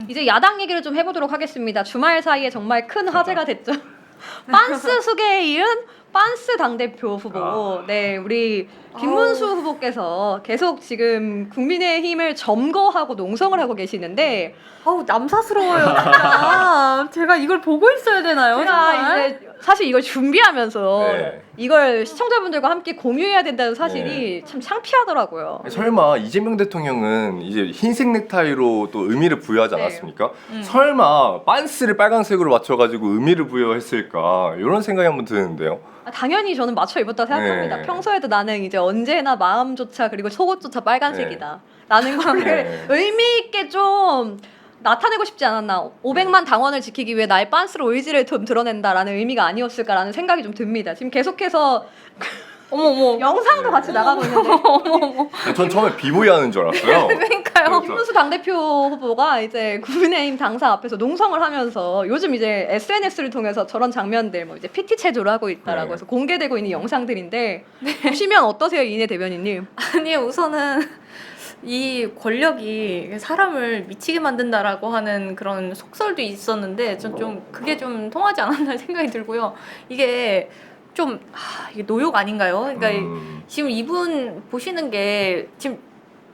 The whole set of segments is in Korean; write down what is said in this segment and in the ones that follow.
이제 야당 얘기를 좀 해보도록 하겠습니다. 주말 사이에 정말 큰 화제가 됐죠. 빤스 수계에 이은 빤스 당대표 후보. 네, 우리 김문수 후보께서 계속 지금 국민의힘을 점거하고 농성을 하고 계시는데 아우 남사스러워요 진짜. 제가 이걸 보고 있어야 되나요? 제가 정말? 이제 사실 이걸 준비하면서 네. 이걸 시청자분들과 함께 공유해야 된다는 사실이 참 창피하더라고요. 설마 이재명 대통령은 이제 흰색 넥타이로 또 의미를 부여하지 네. 않았습니까? 설마 빤스를 빨간색으로 맞춰가지고 의미를 부여했을까 이런 생각이 한번 드는데요. 당연히 저는 맞춰 입었다 생각합니다. 네. 평소에도 나는 이제 언제나 마음조차 그리고 속옷조차 빨간색이다. 라는 거를 네. 의미 있게 좀 나타내고 싶지 않았나. 500만 당원을 지키기 위해 나의 빤스로 의지를 좀 드러낸다라는 의미가 아니었을까라는 생각이 좀 듭니다. 지금 계속해서 어머. 영상도 같이 나가고 있는데 전 처음에 비보이하는 줄 알았어요. 그러니까요. 김문수 당대표 후보가 이제 국민의힘 당사 앞에서 농성을 하면서 요즘 이제 SNS를 통해서 저런 장면들 뭐 이제 PT 체조를 하고 있다라고 네. 해서 공개되고 있는 영상들인데 보시면 어떠세요, 이내 대변인님? 아니 우선은 이 권력이 사람을 미치게 만든다라고 하는 그런 속설도 있었는데 전 좀 그게 좀 통하지 않았나 생각이 들고요. 이게 좀 이게 노욕 아닌가요? 그러니까 지금 이분 보시는 게 지금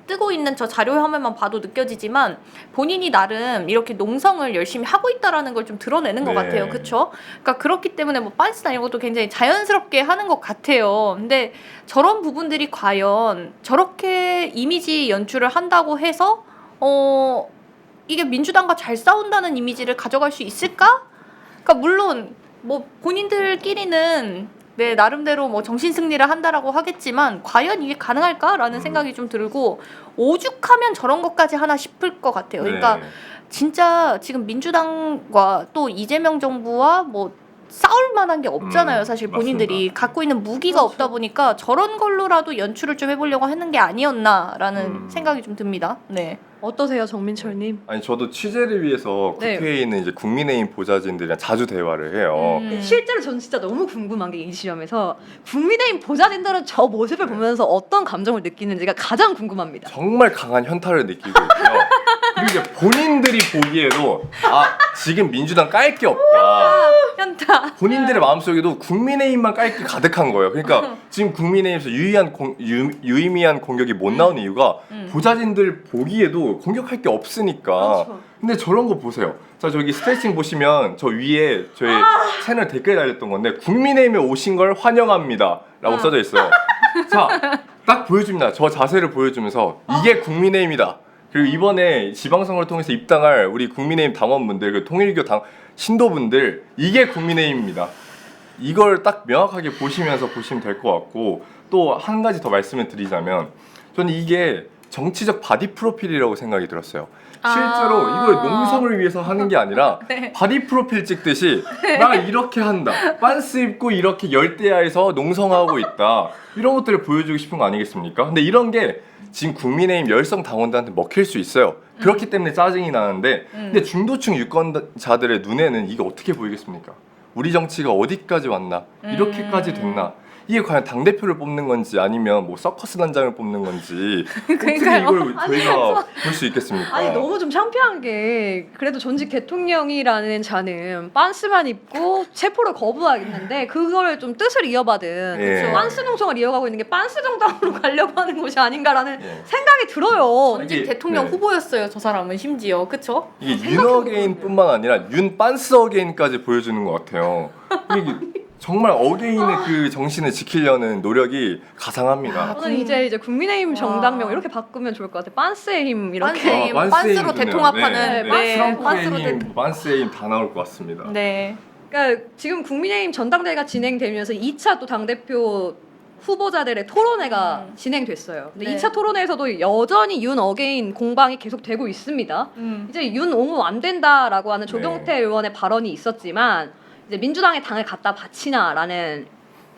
뜨고 있는 저 자료 화면만 봐도 느껴지지만 본인이 나름 이렇게 농성을 열심히 하고 있다라는 걸 좀 드러내는 것 네. 같아요. 그렇죠? 그러니까 그렇기 때문에 뭐 빤스나 이런 것도 굉장히 자연스럽게 하는 것 같아요. 근데 저런 부분들이 과연 저렇게 이미지 연출을 한다고 해서 이게 민주당과 잘 싸운다는 이미지를 가져갈 수 있을까? 그러니까 물론 뭐 본인들끼리는 네 나름대로 뭐 정신 승리를 한다라고 하겠지만 과연 이게 가능할까라는 생각이 좀 들고 오죽하면 저런 것까지 하나 싶을 것 같아요. 그러니까 네. 진짜 지금 민주당과 또 이재명 정부와 뭐 싸울 만한 게 없잖아요. 사실 본인들이 맞습니다. 갖고 있는 무기가 없다 보니까 저런 걸로라도 연출을 좀 해보려고 하는 게 아니었나라는 생각이 좀 듭니다. 네. 어떠세요, 정민철님? 아니 저도 취재를 위해서 네. 국회에 있는 이제 국민의힘 보좌진들이랑 자주 대화를 해요. 실제로 저는 진짜 너무 궁금한 게 이 시점에서 국민의힘 보좌진들은 저 모습을 보면서 어떤 감정을 느끼는지가 가장 궁금합니다. 정말 강한 현타를 느끼고 있고요. 그리고 이제 본인들이 보기에도 지금 민주당 깔 게 없다. 현타. 본인들의 마음속에도 국민의힘만 깔 게 가득한 거예요. 그러니까 지금 국민의힘에서 유의미한 공격이 못 나온 이유가 보좌진들 보기에도 공격할 게 없으니까. 그렇죠. 근데 저런 거 보세요. 자 저기 스트레칭 보시면 저 위에 저희 채널 댓글 달렸던 건데 국민의힘에 오신 걸 환영합니다 라고 써져 있어요. 자 딱 보여줍니다. 저 자세를 보여주면서 이게 국민의힘이다. 그리고 이번에 지방선거를 통해서 입당할 우리 국민의힘 당원분들, 그 통일교 당 신도분들 이게 국민의힘입니다. 이걸 딱 명확하게 보시면서 보시면 될 것 같고 또 한 가지 더 말씀을 드리자면 저는 이게 정치적 바디 프로필이라고 생각이 들었어요. 실제로 이걸 농성을 위해서 하는 게 아니라 네. 바디 프로필 찍듯이 나 이렇게 한다. 빤스 입고 이렇게 열대야에서 농성하고 있다. 이런 것들을 보여주고 싶은 거 아니겠습니까? 근데 이런 게 지금 국민의힘 열성 당원들한테 먹힐 수 있어요. 그렇기 때문에 짜증이 나는데 근데 중도층 유권자들의 눈에는 이게 어떻게 보이겠습니까? 우리 정치가 어디까지 왔나? 이렇게까지 됐나? 이게 과연 당대표를 뽑는 건지 아니면 뭐 서커스 단장을 뽑는 건지 어떻게 이걸 저희가 볼 수 있겠습니까? 아니 너무 좀 창피한 게 그래도 전직 대통령이라는 자는 빤스만 입고 체포를 거부하겠는데 그걸 좀 뜻을 이어받은 예. 빤스 농성을 이어가고 있는 게 빤스 정당으로 가려고 하는 것이 아닌가라는 예. 생각이 들어요. 전직 이게- 대통령 네. 후보였어요. 저 사람은 심지어 그쵸? 이게 윤어게인뿐만 아니라 윤 빤스 어게인까지 보여주는 것 같아요. 이게 정말 어게인의 그 정신을 지키려는 노력이 가상합니다. 저는 이제 국민의힘 정당명 이렇게 바꾸면 좋을 것 같아요. 빤스의 힘 이렇게. 빤스의 힘. 빤스로 대통합하는 네, 빤스로 트럼프의 힘, 빤스의 힘 다 나올 것 같습니다. 네. 그러니까 지금 국민의힘 전당대회가 진행되면서 2차 또 당대표 후보자들의 토론회가 진행됐어요. 근데 네. 2차 토론회에서도 여전히 윤 어게인 공방이 계속되고 있습니다. 이제 윤 옹호 안 된다라고 하는 조경태 네. 의원의 발언이 있었지만 이제 민주당의 당을 갖다 바치나라는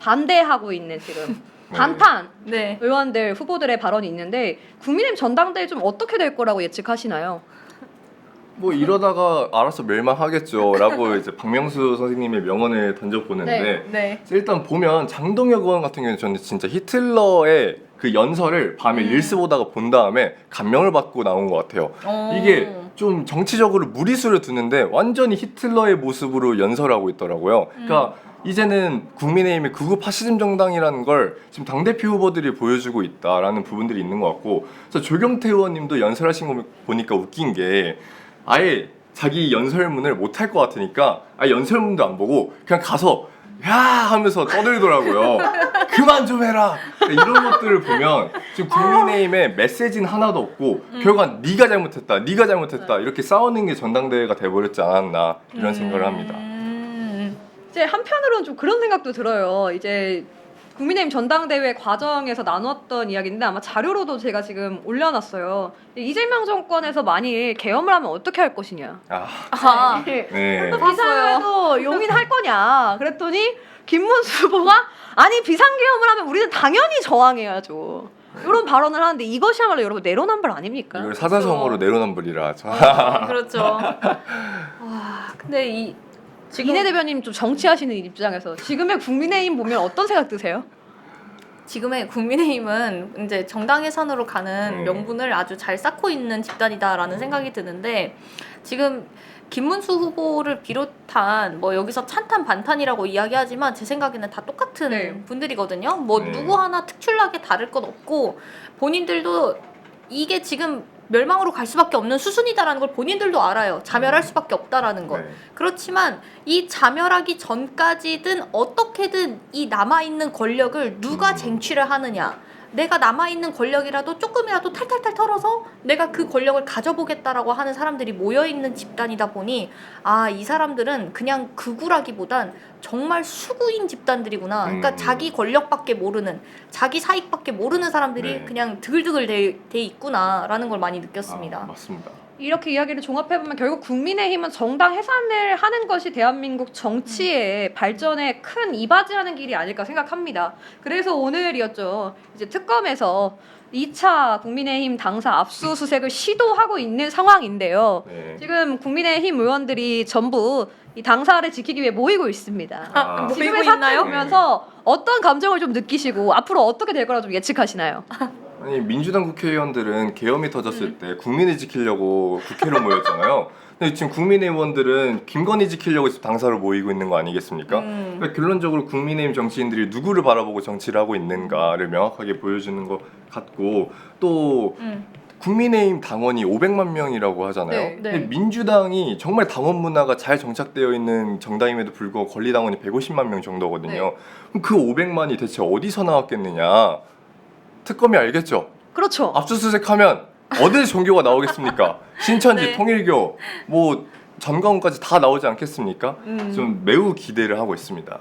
반대하고 있는 지금 반탄 네. 의원들 후보들의 발언이 있는데 국민의힘 전당대회 좀 어떻게 될 거라고 예측하시나요? 뭐 이러다가 알아서 멸망하겠죠라고 이제 박명수 선생님의 명언을 던져보는데 네. 일단 보면 장동혁 의원 같은 경우는 저는 진짜 히틀러의 그 연설을 밤에 릴스 보다가 본 다음에 감명을 받고 나온 것 같아요. 이게 좀 정치적으로 무리수를 두는데 완전히 히틀러의 모습으로 연설하고 있더라고요. 그러니까 이제는 국민의힘이 극우 파시즘 정당이라는 걸 지금 당대표 후보들이 보여주고 있다라는 부분들이 있는 것 같고, 그래서 조경태 의원님도 연설하신 거 보니까 웃긴 게 아예 자기 연설문을 못할 것 같으니까 아예 연설문도 안 보고 그냥 가서 야 하면서 떠들더라고요. 그만 좀 해라. 이런 것들을 보면 지금 국민의힘의 메시지는 하나도 없고 결국은 네가 잘못했다, 네가 잘못했다 이렇게 싸우는 게 전당대회가 돼버렸지 않았나 이런 생각을 합니다. 이제 한편으로는 좀 그런 생각도 들어요. 이제 국민의힘 전당대회 과정에서 나눴던 이야기인데 아마 자료로도 제가 지금 올려놨어요. 이재명 정권에서 만일 계엄을 하면 어떻게 할 것이냐. 아, 네. 비상에도 용인할 거냐. 그랬더니 김문수 후보가 아니 비상계엄을 하면 우리는 당연히 저항해야죠. 이런 발언을 하는데 이것이야말로 여러분 내로남불 아닙니까? 이걸 사자성어로 내로남불이라 하죠. 그렇죠. 와, 근데 지금 이내 대변인 좀 정치하시는 입장에서 지금의 국민의힘 보면 어떤 생각 드세요? 지금의 국민의힘은 이제 정당 해산으로 가는 명분을 아주 잘 쌓고 있는 집단이다라는 생각이 드는데, 지금 김문수 후보를 비롯한 뭐 여기서 찬탄 반탄이라고 이야기하지만 제 생각에는 다 똑같은 네. 분들이거든요. 뭐 누구 하나 특출나게 다를 것 없고 본인들도 이게 지금 멸망으로 갈 수밖에 없는 수순이다라는 걸 본인들도 알아요. 자멸할 수밖에 없다라는 거. 네. 그렇지만 이 자멸하기 전까지든 어떻게든 이 남아있는 권력을 누가 쟁취를 하느냐. 내가 남아있는 권력이라도 조금이라도 탈탈탈 털어서 내가 그 권력을 가져보겠다라고 하는 사람들이 모여있는 집단이다 보니 아, 이 사람들은 그냥 극우라기보단 정말 수구인 집단들이구나. 그러니까 자기 권력밖에 모르는, 자기 사익밖에 모르는 사람들이 네. 그냥 드글드글 돼 있구나라는 걸 많이 느꼈습니다. 맞습니다. 이렇게 이야기를 종합해보면 결국 국민의힘은 정당 해산을 하는 것이 대한민국 정치의 발전에 큰 이바지하는 길이 아닐까 생각합니다. 그래서 오늘이었죠. 이제 특검에서 2차 국민의힘 당사 압수수색을 시도하고 있는 상황인데요. 네. 지금 국민의힘 의원들이 전부 이 당사를 지키기 위해 모이고 있습니다. 아. 모이고 지금의 있나요? 사태를 보면서 어떤 감정을 좀 느끼시고 앞으로 어떻게 될 거라 좀 예측하시나요? 아니 민주당 국회의원들은 계엄이 터졌을 때 국민을 지키려고 국회로 모였잖아요. 근데 지금 국민의 의원들은 김건희 지키려고 지금 당사로 모이고 있는 거 아니겠습니까? 그러니까 결론적으로 국민의힘 정치인들이 누구를 바라보고 정치를 하고 있는가를 명확하게 보여주는 것 같고, 또 국민의힘 당원이 500만 명이라고 하잖아요. 네, 네. 근데 민주당이 정말 당원 문화가 잘 정착되어 있는 정당임에도 불구하고 권리 당원이 150만 명 정도거든요. 네. 그럼 그 500만이 대체 어디서 나왔겠느냐? 특검이 알겠죠. 그렇죠. 압수수색하면 어디 종교가 나오겠습니까? 신천지, 네. 통일교, 뭐 전가원까지 다 나오지 않겠습니까? 좀 매우 기대를 하고 있습니다.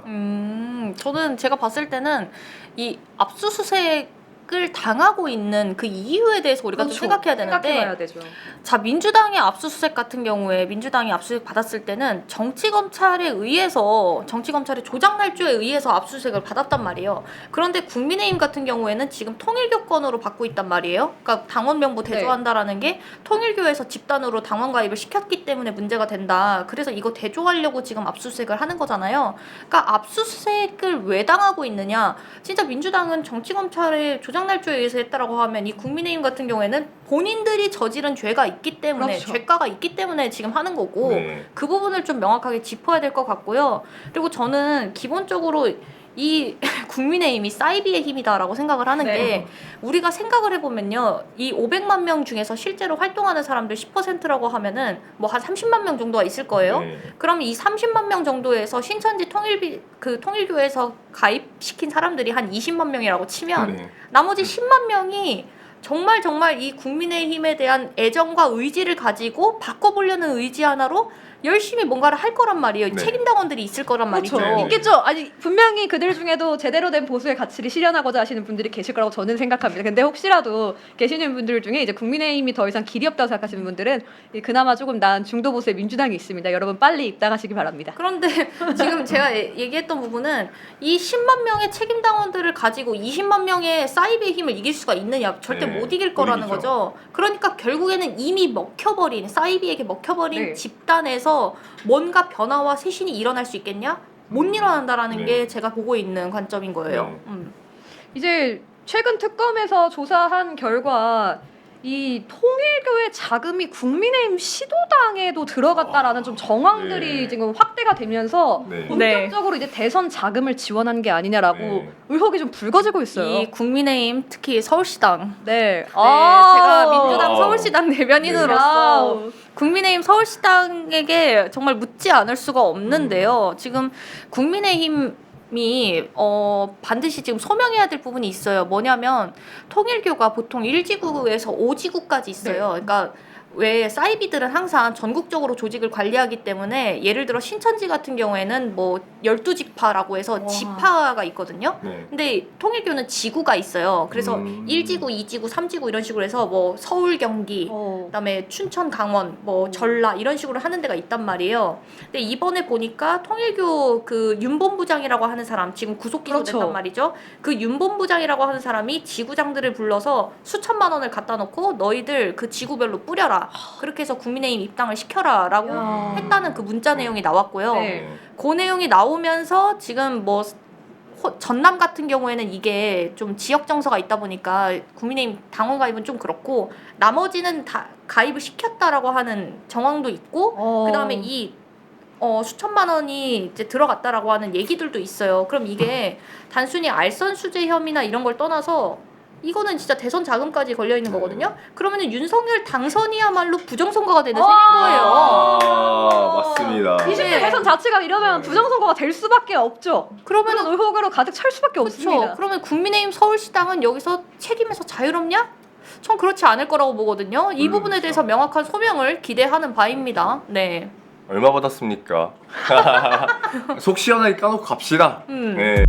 저는 제가 봤을 때는 이 압수수색을 당하고 있는 그 이유에 대해서 우리가 좀 생각해야 되는데, 생각해봐야 되죠. 자, 민주당의 압수수색 같은 경우에 민주당이 압수수색 받았을 때는 정치검찰에 의해서, 정치검찰의 조작날조에 의해서 압수수색을 받았단 말이에요. 그런데 국민의힘 같은 경우에는 지금 통일교 건으로 받고 있단 말이에요. 그러니까 당원 명부 대조한다라는 게 통일교에서 집단으로 당원 가입을 시켰기 때문에 문제가 된다. 그래서 이거 대조하려고 지금 압수수색을 하는 거잖아요. 그러니까 압수수색을 왜 당하고 있느냐? 진짜 민주당은 정치검찰의 조작날조에 의해서 했다라고 하면 이 국민의힘 같은 경우에는 본인들이 저지른 죄가 있기 때문에, 그렇죠. 죄가가 있기 때문에 지금 하는 거고, 네. 그 부분을 좀 명확하게 짚어야 될 것 같고요. 그리고 저는 기본적으로 이 국민의힘이 사이비의 힘이다라고 생각을 하는 게, 우리가 생각을 해보면요, 이 500만 명 중에서 실제로 활동하는 사람들 10%라고 하면은 뭐 한 30만 명 정도가 있을 거예요. 네. 그럼 이 30만 명 정도에서 신천지 통일교에서 가입시킨 사람들이 한 20만 명이라고 치면 네. 나머지 10만 명이 정말 이 국민의힘에 대한 애정과 의지를 가지고 바꿔보려는 의지 하나로 열심히 뭔가를 할 거란 말이에요. 네. 책임당원들이 있을 거란 그렇죠. 말이죠. 네. 있겠죠. 아니 분명히 그들 중에도 제대로 된 보수의 가치를 실현하고자 하시는 분들이 계실 거라고 저는 생각합니다. 근데 혹시라도 계시는 분들 중에 이제 국민의힘이 더 이상 길이 없다고 생각하시는 분들은 그나마 조금 나은 중도 보수의 민주당이 있습니다. 여러분 빨리 입당하시기 바랍니다. 그런데 지금 제가 얘기했던 부분은 이 10만 명의 책임당원들을 가지고 20만 명의 사이비의 힘을 이길 수가 있느냐? 절대 네, 못 이길 못 거라는 이기죠. 거죠. 그러니까 결국에는 이미 먹혀버린, 사이비에게 먹혀버린 네. 집단에서 뭔가 변화와 쇄신이 일어날 수 있겠냐? 못 일어난다라는 네. 게 제가 보고 있는 관점인 거예요. 네. 이제 최근 특검에서 조사한 결과 이 통일교의 자금이 국민의힘 시도당에도 들어갔다라는 좀 정황들이 네. 지금 확대가 되면서 네. 본격적으로 이제 대선 자금을 지원한 게 아니냐라고 네. 의혹이 좀 불거지고 있어요. 이 국민의힘 특히 서울시당. 네. 제가 민주당 아. 서울시당 대변인으로서 국민의힘 서울시당에게 정말 묻지 않을 수가 없는데요. 지금 국민의힘이 반드시 지금 소명해야 될 부분이 있어요. 뭐냐면 통일교가 보통 1지구에서 5지구까지 있어요. 그러니까 왜 사이비들은 항상 전국적으로 조직을 관리하기 때문에 예를 들어 신천지 같은 경우에는 뭐 12지파라고 해서 와. 지파가 있거든요. 네. 근데 통일교는 지구가 있어요. 그래서 1지구, 2지구, 3지구 이런 식으로 해서 뭐 서울, 경기, 그다음에 춘천, 강원, 뭐 전라 이런 식으로 하는 데가 있단 말이에요. 근데 이번에 보니까 통일교 그 윤본부장이라고 하는 사람 지금 구속 기소됐단 그렇죠. 말이죠. 그 윤본부장이라고 하는 사람이 지구장들을 불러서 수천만 원을 갖다 놓고 너희들 그 지구별로 뿌려라. 그렇게 해서 국민의힘 입당을 시켜라라고 야. 했다는 그 문자 내용이 나왔고요. 네. 그 내용이 나오면서 지금 뭐 전남 같은 경우에는 이게 좀 지역 정서가 있다 보니까 국민의힘 당원 가입은 좀 그렇고 나머지는 다 가입을 시켰다라고 하는 정황도 있고 그다음에 이 수천만 원이 이제 들어갔다라고 하는 얘기들도 있어요. 그럼 이게 단순히 알선 수재 혐의나 이런 걸 떠나서 이거는 진짜 대선 자금까지 걸려 있는 거거든요. 그러면은 윤석열 당선이야말로 부정선거가 되는 셈인 거예요. 맞습니다. 20대 네. 대선 자체가 이러면 네. 부정선거가 될 수밖에 없죠. 그러면은 그런 의혹으로 가득 찰 수밖에 없습니다. 그렇죠. 그러면 국민의힘 서울시당은 여기서 책임에서 자유롭냐? 전 그렇지 않을 거라고 보거든요. 이 부분에 대해서 명확한 소명을 기대하는 바입니다. 네. 얼마 받았습니까? 속 시원하게 까놓고 갑시다. 음. 네.